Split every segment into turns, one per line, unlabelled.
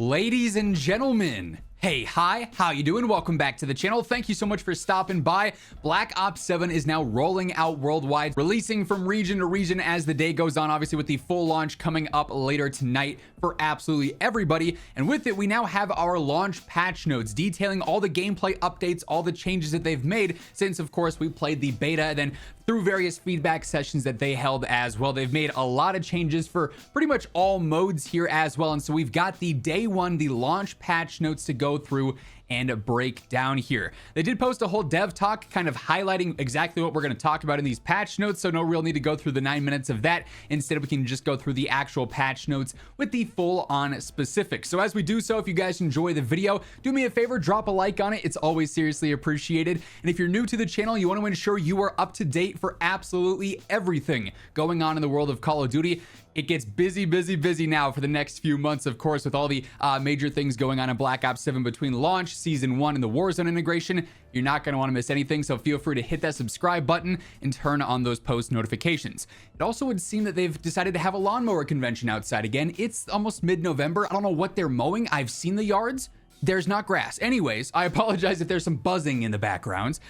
Ladies and gentlemen, hey, hi, how you doing? Welcome back to the channel. Thank you so much for stopping by. Black Ops 7 is now rolling out worldwide, releasing from region to region as the day goes on, obviously with the full launch coming up later tonight for absolutely everybody. And with it, we now have our launch patch notes detailing all the gameplay updates, all the changes that they've made since, of course, we played the beta, and then through various feedback sessions that they held as well. They've made a lot of changes for pretty much all modes here as well. And so we've got the day one, the launch patch notes to go through and break down here. They did post a whole dev talk kind of highlighting exactly what we're going to talk about in these patch notes, so no real need to go through the 9 minutes of that. Instead, we can just go through the actual patch notes with the full on specifics. So as we do so, if you guys enjoy the video, do me a favor, drop a like on it. It's always seriously appreciated. And if you're new to the channel, you want to ensure you are up to date for absolutely everything going on in the world of Call of Duty. It gets busy now for the next few months, of course, with all the major things going on in Black Ops 7 between launch, Season 1, and the Warzone integration. You're not going to want to miss anything, so feel free to hit that subscribe button and turn on those post notifications. It also would seem that they've decided to have a lawnmower convention outside again. It's almost mid-November. I don't know what they're mowing. I've seen the yards. There's not grass. Anyways, I apologize if there's some buzzing in the background.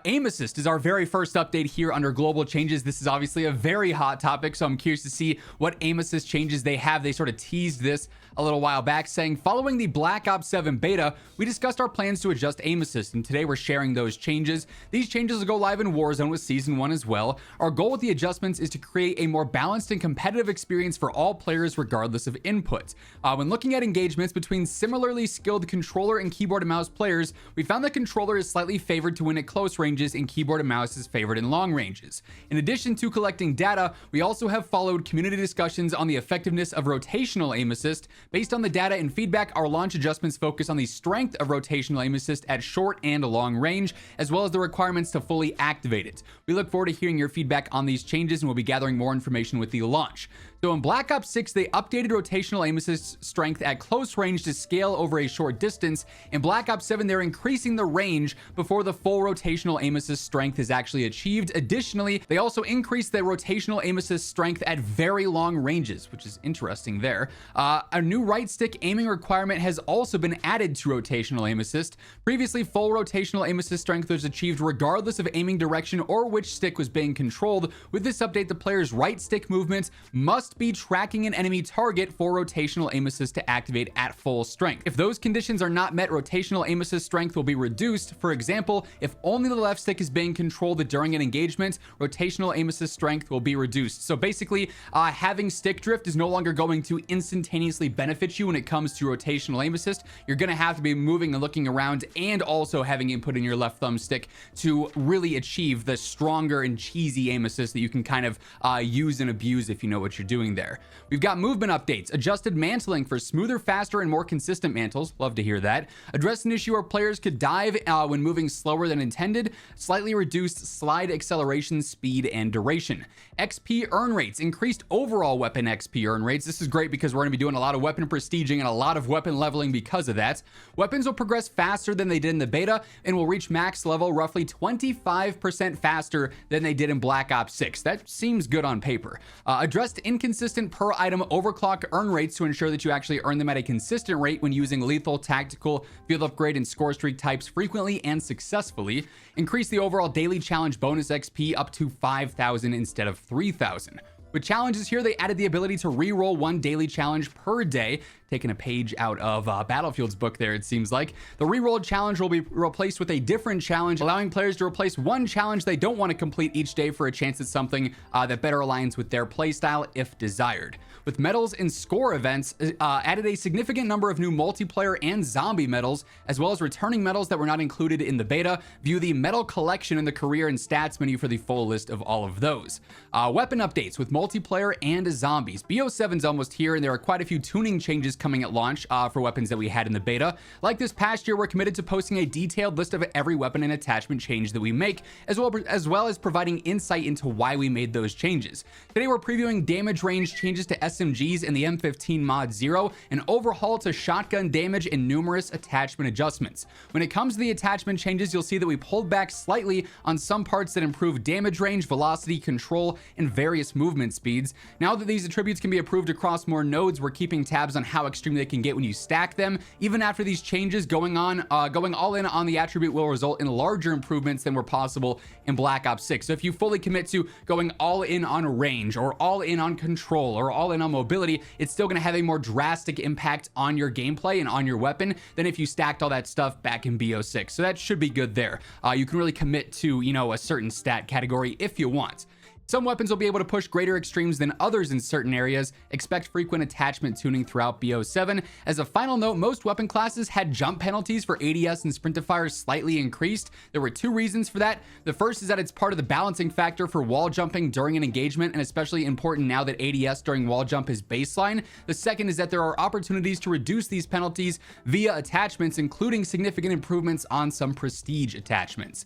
Aim assist is our very first update here under global changes. This is obviously a very hot topic, so I'm curious to see what aim assist changes they have. They sort of teased this a little while back, saying, following the Black Ops 7 beta, we discussed our plans to adjust aim assist, and today we're sharing those changes. These changes will go live in Warzone with Season 1 as well. Our goal with the adjustments is to create a more balanced and competitive experience for all players regardless of input. When looking at engagements between similarly skilled controller and keyboard and mouse players, we found that controller is slightly favored to win at close ranges and keyboard and mouse is favored in long ranges. In addition to collecting data, we also have followed community discussions on the effectiveness of rotational aim assist. Based on the data and feedback, our launch adjustments focus on the strength of rotational aim assist at short and long range, as well as the requirements to fully activate it. We look forward to hearing your feedback on these changes, and we'll be gathering more information with the launch. So in Black Ops 6, they updated rotational aim assist strength at close range to scale over a short distance. In Black Ops 7, they're increasing the range before the full rotational aim assist strength is actually achieved. Additionally, they also increased the rotational aim assist strength at very long ranges, which is interesting there. A new right stick aiming requirement has also been added to rotational aim assist. Previously, full rotational aim assist strength was achieved regardless of aiming direction or which stick was being controlled. With this update, the player's right stick movements must be tracking an enemy target for rotational aim assist to activate at full strength. If those conditions are not met, rotational aim assist strength will be reduced. For example, if only the left stick is being controlled during an engagement, rotational aim assist strength will be reduced. So basically, having stick drift is no longer going to instantaneously benefit you when it comes to rotational aim assist. You're going to have to be moving and looking around and also having input in your left thumbstick to really achieve the stronger and cheesy aim assist that you can kind of use and abuse if you know what you're doing there. We've got movement updates, adjusted mantling for smoother, faster, and more consistent mantles. Love to hear that. Addressed an issue where players could dive when moving slower than intended. Slightly reduced slide acceleration, speed, and duration. XP earn rates, increased overall weapon XP earn rates. This is great because we're going to be doing a lot of weapon prestiging and a lot of weapon leveling because of that. Weapons will progress faster than they did in the beta and will reach max level roughly 25% faster than they did in Black Ops 6. That seems good on paper. Addressed inconsistent per item overclock earn rates to ensure that you actually earn them at a consistent rate when using lethal, tactical, field upgrade, and score streak types frequently and successfully. Increase the overall daily challenge bonus XP up to 5,000 instead of 3,000. With challenges here, they added the ability to re-roll one daily challenge per day, taking a page out of Battlefield's book there, it seems like. The re-rolled challenge will be replaced with a different challenge, allowing players to replace one challenge they don't want to complete each day for a chance at something that better aligns with their playstyle if desired. With medals and score events, added a significant number of new multiplayer and zombie medals, as well as returning medals that were not included in the beta. View the medal collection in the career and stats menu for the full list of all of those. Weapon updates with multiplayer and zombies. BO7's almost here, and there are quite a few tuning changes coming at launch for weapons that we had in the beta. Like this past year, we're committed to posting a detailed list of every weapon and attachment change that we make, as well as providing insight into why we made those changes. Today, we're previewing damage range changes to SMGs in the M15 Mod 0, an overhaul to shotgun damage, and numerous attachment adjustments. When it comes to the attachment changes, you'll see that we pulled back slightly on some parts that improve damage range, velocity, control, and various movement speeds. Now that these attributes can be approved across more nodes, we're keeping tabs on how how extreme they can get when you stack them. Even after these changes, going all in on the attribute will result in larger improvements than were possible in Black Ops 6. So if you fully commit to going all in on range, or all in on control, or all in on mobility, it's still going to have a more drastic impact on your gameplay and on your weapon than if you stacked all that stuff back in BO6. So that should be good there. You can really commit to, you know, a certain stat category if you want. Some weapons will be able to push greater extremes than others in certain areas. Expect frequent attachment tuning throughout BO7. As a final note, most weapon classes had jump penalties for ADS and sprint to fire slightly increased. There were two reasons for that. The first is that it's part of the balancing factor for wall jumping during an engagement, and especially important now that ADS during wall jump is baseline. The second is that there are opportunities to reduce these penalties via attachments, including significant improvements on some prestige attachments.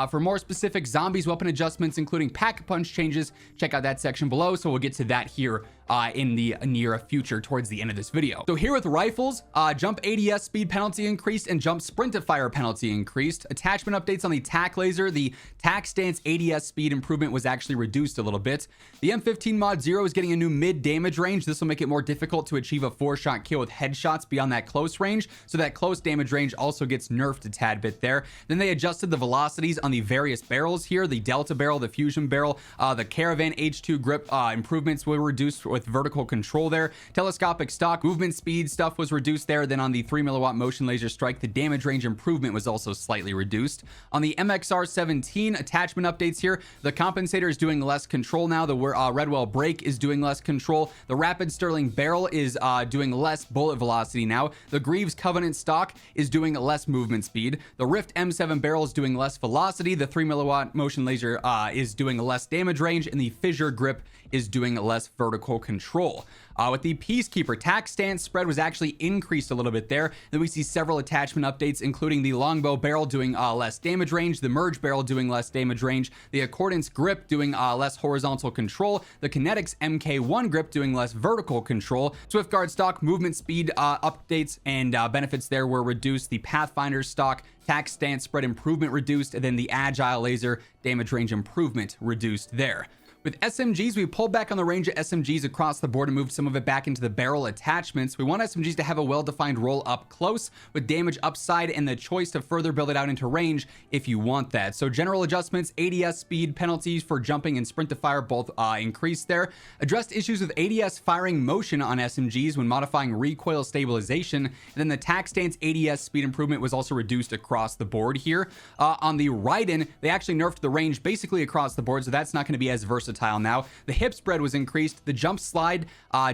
For more specific zombies weapon adjustments, including pack-a-punch changes, check out that section below. So we'll get to that here in the near future towards the end of this video. So here with rifles, jump ADS speed penalty increased and jump sprint to fire penalty increased. Attachment updates on the tac laser. The tac stance ADS speed improvement was actually reduced a little bit. The M15 mod 0 is getting a new mid damage range. This will make it more difficult to achieve a 4-shot kill with headshots beyond that close range. So that close damage range also gets nerfed a tad bit there. Then they adjusted the velocities on the various barrels here. The Delta barrel, the Fusion barrel, the Caravan H2 grip improvements were reduced with vertical control there. Telescopic stock movement speed stuff was reduced there. Then on the 3 milliwatt motion laser strike, the damage range improvement was also slightly reduced. On the MXR 17 attachment updates here, the compensator is doing less control now. The Redwell brake is doing less control. The Rapid Sterling barrel is doing less bullet velocity now. The Greaves Covenant stock is doing less movement speed. The Rift M7 barrel is doing less velocity. The 3 milliwatt motion laser is doing less damage range, and the Fissure grip is doing less vertical control. With the Peacekeeper, tac stance spread was actually increased a little bit there. Then we see several attachment updates, including the Longbow barrel doing less damage range, the Merge barrel doing less damage range, the Accordance grip doing less horizontal control, the Kinetics MK1 grip doing less vertical control. Swiftguard stock movement speed updates and benefits there were reduced. The Pathfinder stock tac stance spread improvement reduced, and then the Agile laser damage range improvement reduced there. With SMGs, we pulled back on the range of SMGs across the board and moved some of it back into the barrel attachments. We want SMGs to have a well-defined role up close with damage upside and the choice to further build it out into range if you want that. So general adjustments, ADS speed penalties for jumping and sprint to fire both increased there. Addressed issues with ADS firing motion on SMGs when modifying recoil stabilization. And then the tac stance ADS speed improvement was also reduced across the board here. On the Raiden, they actually nerfed the range basically across the board, so that's not going to be as versatile now. The hip spread was increased. The jump slide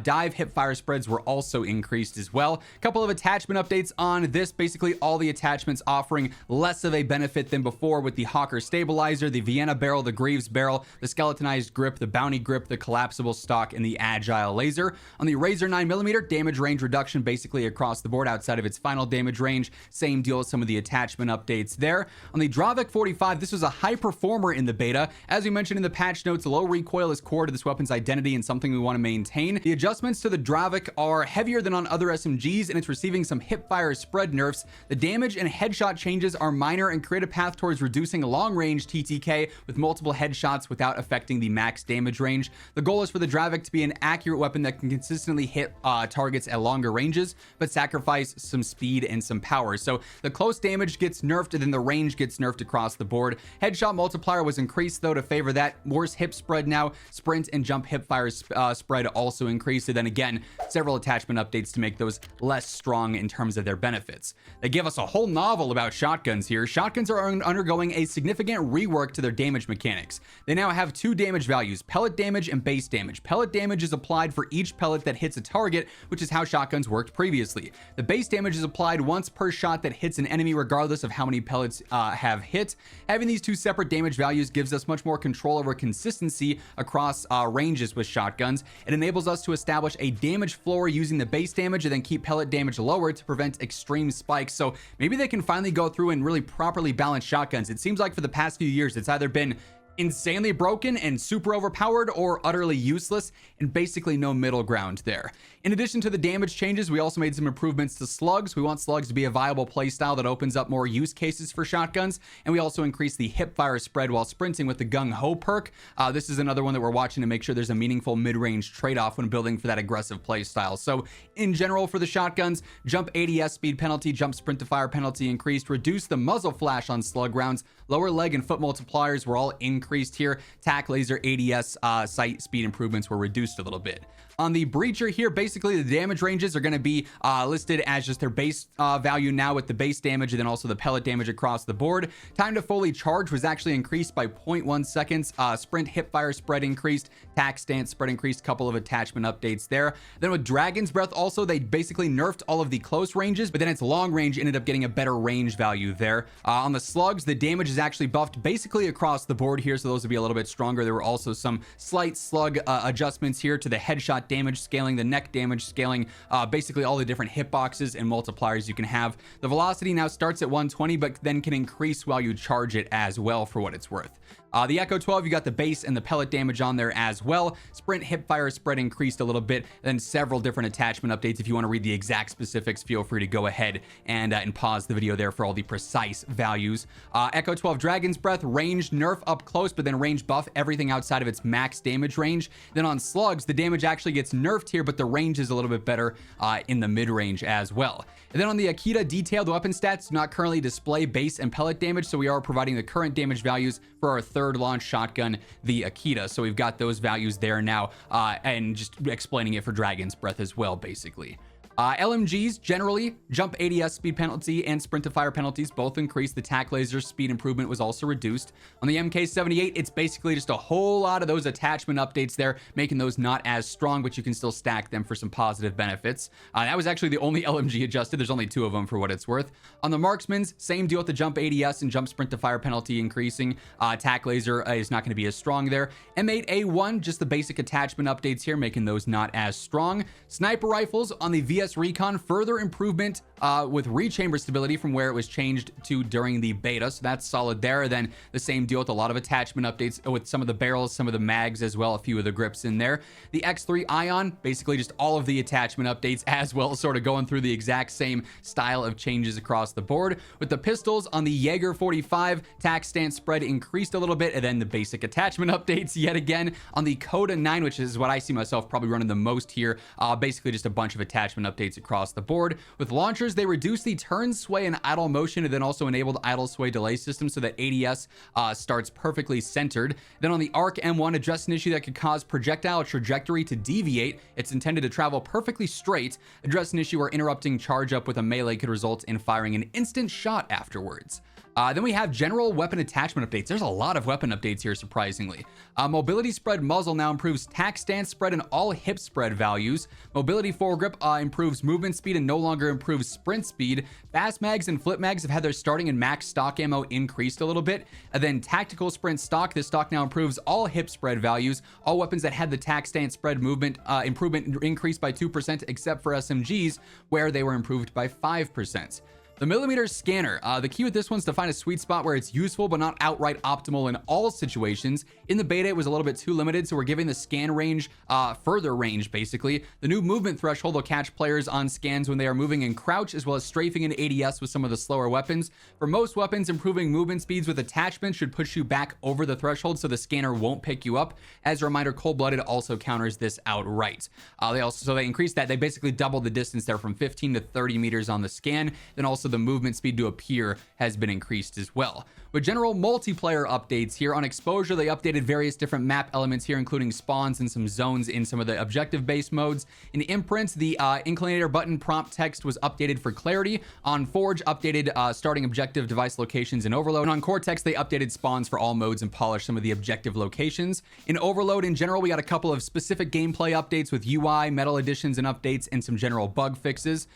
dive hip fire spreads were also increased as well. A couple of attachment updates on this. Basically all the attachments offering less of a benefit than before, with the Hawker stabilizer, the Vienna barrel, the Greaves barrel, the skeletonized grip, the bounty grip, the collapsible stock, and the Agile laser. On the Razor 9mm, damage range reduction basically across the board outside of its final damage range. Same deal with some of the attachment updates there. On the Dravik 45, this was a high performer in the beta. As we mentioned in the patch notes, low recoil is core to this weapon's identity and something we want to maintain. The adjustments to the Dravik are heavier than on other SMGs, and it's receiving some hip fire spread nerfs. The damage and headshot changes are minor and create a path towards reducing long range TTK with multiple headshots without affecting the max damage range. The goal is for the Dravik to be an accurate weapon that can consistently hit targets at longer ranges, but sacrifice some speed and some power. So the close damage gets nerfed, and then the range gets nerfed across the board. Headshot multiplier was increased though to favor that. Worse hip spread now. Sprint and jump hip fire spread also increased. And then again, several attachment updates to make those less strong in terms of their benefits. They give us a whole novel about shotguns here. Shotguns are undergoing a significant rework to their damage mechanics. They now have two damage values, pellet damage and base damage. Pellet damage is applied for each pellet that hits a target, which is how shotguns worked previously. The base damage is applied once per shot that hits an enemy, regardless of how many pellets have hit. Having these two separate damage values gives us much more control over consistency across ranges with shotguns. It enables us to establish a damage floor using the base damage and then keep pellet damage lower to prevent extreme spikes. So maybe they can finally go through and really properly balance shotguns. It seems like for the past few years, it's either been insanely broken and super overpowered, or utterly useless, and basically no middle ground there. In addition to the damage changes, we also made some improvements to slugs. We want slugs to be a viable playstyle that opens up more use cases for shotguns, and we also increased the hipfire spread while sprinting with the gung ho perk. This is another one that we're watching to make sure there's a meaningful mid-range trade-off when building for that aggressive playstyle. So in general for the shotguns, jump ADS speed penalty, jump sprint to fire penalty increased, reduce the muzzle flash on slug rounds, lower leg and foot multipliers were all increased here. Tac laser ADS sight speed improvements were reduced a little bit. On the breacher here, basically the damage ranges are going to be listed as just their base value now, with the base damage and then also the pellet damage across the board. Time to fully charge was actually increased by 0.1 seconds. Sprint hipfire spread increased, tac stance spread increased, couple of attachment updates there. Then with Dragon's Breath also, they basically nerfed all of the close ranges, but then its long range ended up getting a better range value there. On the slugs, the damage is actually buffed basically across the board here, so those will be a little bit stronger. There were also some slight slug adjustments here to the headshot damage scaling, the neck damage scaling, basically all the different hitboxes and multipliers you can have. The velocity now starts at 120, but then can increase while you charge it as well, for what it's worth. The Echo 12, you got the base and the pellet damage on there as well. Sprint hipfire spread increased a little bit, then several different attachment updates. If you want to read the exact specifics, feel free to go ahead and pause the video there for all the precise values. Echo 12 Dragon's Breath, range nerf up close, but then range buff everything outside of its max damage range. Then on slugs, the damage actually gets nerfed here, but the range is a little bit better in the mid range as well. And then on the Akita detailed weapon stats do not currently display base and pellet damage, so we are providing the current damage values for our third launch shotgun, the Akita. So we've got those values there now, and just explaining it for Dragon's Breath as well, basically. LMGs generally, jump ADS speed penalty and sprint to fire penalties both increased. The tac laser speed improvement was also reduced. On the MK78, it's basically just a whole lot of those attachment updates there, making those not as strong, but you can still stack them for some positive benefits. That was actually the only LMG adjusted. There's only 2 of them, for what it's worth. On the marksman's, same deal with the jump ADS and jump sprint to fire penalty increasing. Tac laser is not going to be as strong there. M8A1, just the basic attachment updates here, making those not as strong. Sniper rifles on the VS Recon, further improvement with rechamber stability from where it was changed to during the beta, so that's solid there. Then the same deal with a lot of attachment updates with some of the barrels, some of the mags as well, a few of the grips in there. The X3 Ion, basically just all of the attachment updates as well, sort of going through the exact same style of changes across the board. With the pistols on the Jaeger 45, tac stance spread increased a little bit, and then the basic attachment updates yet again. On the Coda 9, which is what I see myself probably running the most here, basically just a bunch of attachment updates across the board. With launchers, they reduced the turn, sway, and idle motion, and then also enabled idle sway delay system so that ADS starts perfectly centered. Then on the ARC M1, addressed an issue that could cause projectile trajectory to deviate. It's intended to travel perfectly straight. Addressed an issue where interrupting charge up with a melee could result in firing an instant shot afterwards. Then we have general weapon attachment updates. There's a lot of weapon updates here, surprisingly. Mobility spread muzzle now improves tac stance spread and all hip spread values. Mobility foregrip improves movement speed and no longer improves sprint speed. Fast mags and flip mags have had their starting and max stock ammo increased a little bit. And then tactical sprint stock, this stock now improves all hip spread values. All weapons that had the tac stance spread movement improvement increased by 2%, except for SMGs, where they were improved by 5%. The millimeter scanner, the key with this one's to find a sweet spot where it's useful but not outright optimal in all situations. In the beta, it was a little bit too limited, so we're giving the scan range further range, basically. The new movement threshold will catch players on scans when they are moving in crouch, as well as strafing in ADS with some of the slower weapons. For most weapons, improving movement speeds with attachments should push you back over the threshold so the scanner won't pick you up. As a reminder, cold-blooded also counters this outright. They increased that. They basically doubled the distance there from 15 to 30 meters on the scan. Then also the movement speed to appear has been increased as well. With general multiplayer updates here, on exposure, they updated various different map elements here, including spawns and some zones in some of the objective-based modes. In imprints, the inclinator button prompt text was updated for clarity. On Forge, updated starting objective device locations in Overload. And on Cortex, they updated spawns for all modes and polished some of the objective locations. In Overload, in general, we got a couple of specific gameplay updates with UI, metal additions and updates, and some general bug fixes.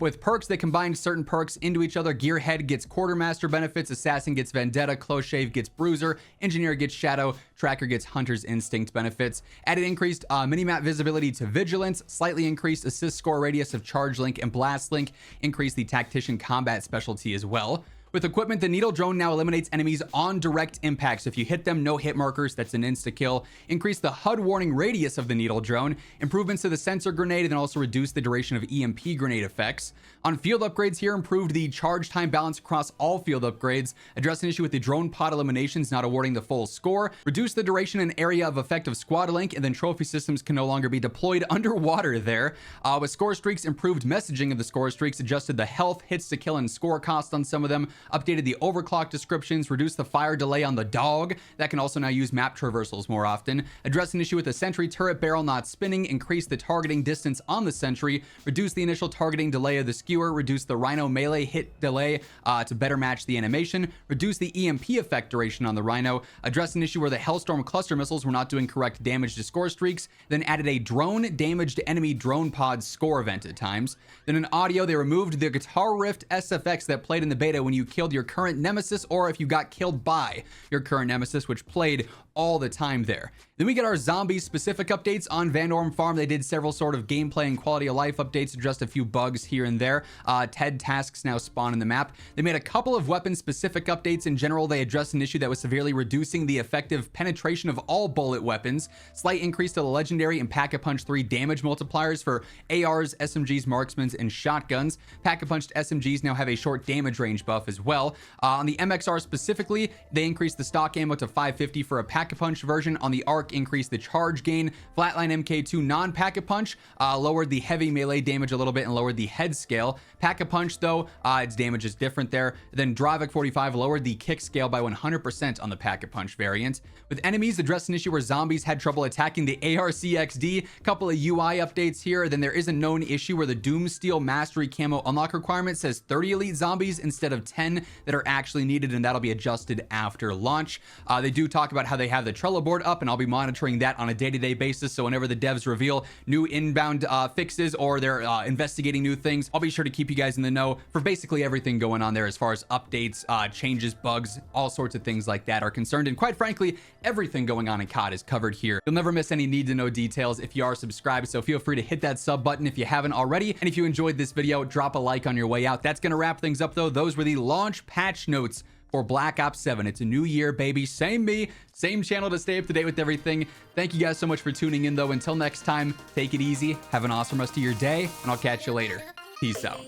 With perks, they combined certain perks into each other. Gearhead gets Quartermaster benefits, Assassin gets Vendetta, Close Shave gets Bruiser, Engineer gets Shadow, Tracker gets Hunter's Instinct benefits. Added increased minimap visibility to Vigilance, slightly increased assist score radius of Charge Link and Blast Link, increased the Tactician combat specialty as well. With equipment, the needle drone now eliminates enemies on direct impact. So if you hit them, no hit markers, that's an insta-kill. Increase the HUD warning radius of the needle drone. Improvements to the sensor grenade, and then also reduce the duration of EMP grenade effects. On field upgrades here, improved the charge time balance across all field upgrades. Address an issue with the drone pod eliminations not awarding the full score. Reduce the duration and area of effective squad link, and then trophy systems can no longer be deployed underwater there. With score streaks, improved messaging of the score streaks, adjusted the health, hits to kill, and score cost on some of them, updated the overclock descriptions, reduced the fire delay on the dog. That can also now use map traversals more often. Address an issue with the sentry turret barrel not spinning, increase the targeting distance on the sentry, reduce the initial targeting delay of the skewer, reduce the rhino melee hit delay to better match the animation, reduce the EMP effect duration on the rhino, address an issue where the Hellstorm cluster missiles were not doing correct damage to score streaks, then added a drone damaged enemy drone pod score event at times. Then in audio, they removed the guitar rift SFX that played in the beta when you killed your current nemesis or if you got killed by your current nemesis, which played all the time there. Then we get our zombie specific updates on Van Orm Farm. They did several sort of gameplay and quality of life updates, addressed a few bugs here and there. TED tasks now spawn in the map. They made a couple of weapon specific updates. In general, they addressed an issue that was severely reducing the effective penetration of all bullet weapons. Slight increase to the legendary and Pack-a-Punch 3 damage multipliers for ARs, SMGs, marksmans, and shotguns. Pack-a-Punched SMGs now have a short damage range buff as well. On the MXR specifically, they increased the stock ammo to 550 for a Pack-a-Punch version. On the ARC, increased the charge gain. Flatline MK2 non-Pack-a-Punch lowered the heavy melee damage a little bit and lowered the head scale. Pack-a-Punch, though, its damage is different there. Then Dravik 45 lowered the kick scale by 100% on the Pack-a-Punch variant. With enemies, addressed an issue where zombies had trouble attacking the ARCXD. Couple of UI updates here. Then there is a known issue where the Doomsteel Mastery Camo unlock requirement says 30 elite zombies instead of 10 that are actually needed, and that'll be adjusted after launch. They do talk about how they have the Trello board up, and I'll be monitoring that on a day-to-day basis. So whenever the devs reveal new inbound fixes or they're investigating new things, I'll be sure to keep you guys in the know for basically everything going on there as far as updates, changes, bugs, all sorts of things like that are concerned. And quite frankly, everything going on in COD is covered here. You'll never miss any need to know details if you are subscribed, so feel free to hit that sub button if you haven't already. And if you enjoyed this video, drop a like on your way out. That's gonna wrap things up though. Those were the launch patch notes for Black Ops 7. It's a new year, baby. Same me, same channel to stay up to date with everything. Thank you guys so much for tuning in though. Until next time, take it easy, have an awesome rest of your day, and I'll catch you later. Peace out.